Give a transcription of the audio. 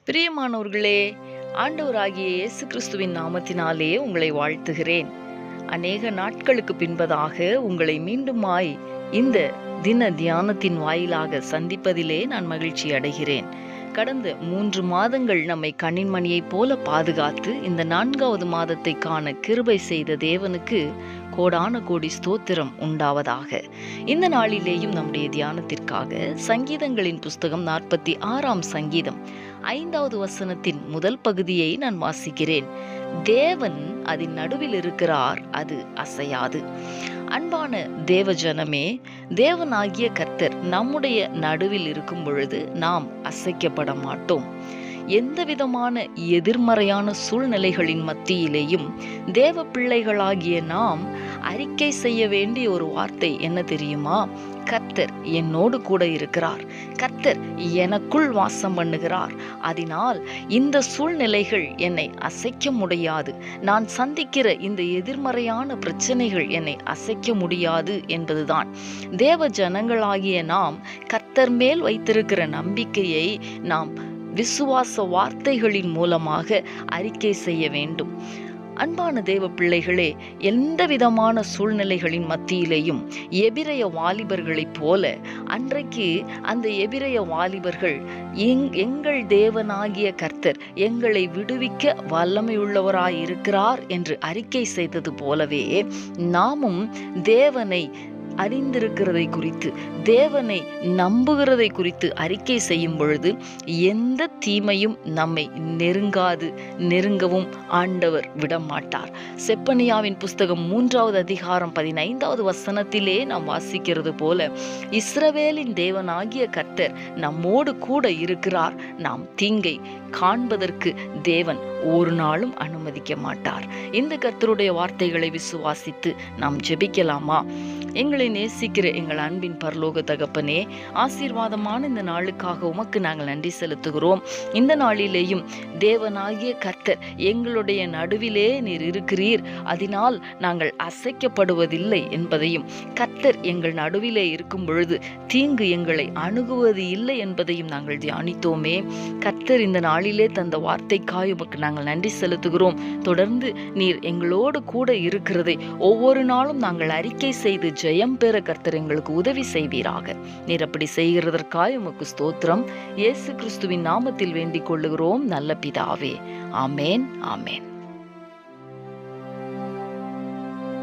பிரியமானவர்களே, ஆண்டவராகிய இயேசு கிறிஸ்துவின் நாமத்தினாலே உங்களை வாழ்த்துகிறேன். அநேக நாட்களுக்கு பின்பதாக உங்களை மீண்டுமாய் இந்த தின தியானத்தின் வாயிலாக சந்திப்பதிலே நான் மகிழ்ச்சி அடைகிறேன். கடந்த 3 மாதங்கள் நம்மை கண்ணின்மணியைப் போல பாதுகாத்து இந்த 4வது மாதத்தை காண கிருபை செய்த தேவனுக்கு கோடான கோடி ஸ்தோத்திரம் உண்டாவதாக. இந்த நாளிலேயும் நம்முடைய தியானத்திற்காக சங்கீதங்களின் புஸ்தகம் 46ஆம் சங்கீதம் 5வது வசனத்தின் முதல் பகுதியை நான் வாசிக்கிறேன். தேவன் அதன் நடுவில் இருக்கிறார், அது அசையாது. அன்பான தேவ ஜனமே, தேவனாகிய கர்த்தர் நம்முடைய நடுவில் இருக்கும் பொழுது நாம் அசைக்கப்பட மாட்டோம். எந்த விதமான எதிர்மறையான சூழ்நிலைகளின் மத்தியிலேயும் தேவ பிள்ளைகளாகிய நாம் அறிக்கை செய்ய வேண்டிய ஒரு வார்த்தை என்ன தெரியுமா? கர்த்தர் என்னோடு கூட இருக்கிறார், கர்த்தர் எனக்குள் வாசம் பண்ணுகிறார். அதனால் இந்த சூழ்நிலைகள் என்னை அசைக்க முடியாது, நான் சந்திக்கிற இந்த எதிர்மறையான பிரச்சனைகள் என்னை அசைக்க முடியாது என்பதுதான். தேவ ஜனங்களாகிய நாம் கர்த்தர் மேல் வைத்திருக்கிற நம்பிக்கையை நாம் விசுவாச வார்த்தைகளின் மூலமாக அறிக்கை செய்ய வேண்டும். அன்பான தேவ பிள்ளைகளே, எந்த விதமான சூழ்நிலைகளின் மத்தியிலேயும் எபிரெய வாலிபர்களைப் போல அன்றைக்கு அந்த எபிரெய வாலிபர்கள் எங்கள் தேவனாகிய கர்த்தர் எங்களை விடுவிக்க வல்லமையுள்ளவராய் இருக்கிறார் என்று அறிக்கை செய்தது போலவே நாமும் தேவனை அறிந்திருக்கிறதை குறித்து, தேவனை நம்புகிறதை குறித்து அறிக்கை செய்யும் பொழுது எந்த தீமையும் நம்மை நெருங்கவும் ஆண்டவர் விடமாட்டார். செப்பனியாவின் புஸ்தகம் 3வது அதிகாரம் 15வது வசனத்திலே நாம் வாசிக்கிறது போல, இஸ்ரவேலின் தேவனாகிய கர்த்தர் நம்மோடு கூட இருக்கிறார், நாம் தீங்கை காண்பதற்கு தேவன் ஒரு நாளும் அனுமதிக்க மாட்டார். இந்த கர்த்தருடைய வார்த்தைகளை விசுவாசித்து நாம் ஜெபிக்கலாமா? எங்களை நேசிக்கிற எங்கள் அன்பின் பரலோக தகப்பனே, ஆசீர்வாதமான இந்த நாளுக்காக உமக்கு நாங்கள் நன்றி செலுத்துகிறோம். இந்த நாளிலேயும் தேவனாகிய கர்த்தர் எங்களுடைய நடுவிலே நீர் இருக்கிறீர், அதனால் நாங்கள் அசைக்கப்படுவதில்லை என்பதையும், கர்த்தர் எங்கள் நடுவிலே இருக்கும் பொழுது தீங்கு எங்களை அணுகுவது இல்லை என்பதையும் நாங்கள் தியானித்தோமே. கர்த்தர் இந்த நாளிலே தந்த வார்த்தைக்காய் உமக்கு நாங்கள் நன்றி செலுத்துகிறோம். தொடர்ந்து நீர் எங்களோடு கூட இருக்கிறதை ஒவ்வொரு நாளும் நாங்கள் அறிக்கை செய்து ஜெயம் பெற கர்த்தர் எங்களுக்கு உதவி செய்வீராக. நீர் அப்படி செய்கிறதற்காய் உமக்கு ஸ்தோத்திரம். இயேசு கிறிஸ்துவின் நாமத்தில் வேண்டிக் கொள்ளுகிறோம் நல்ல பிதாவே. ஆமேன், ஆமேன்.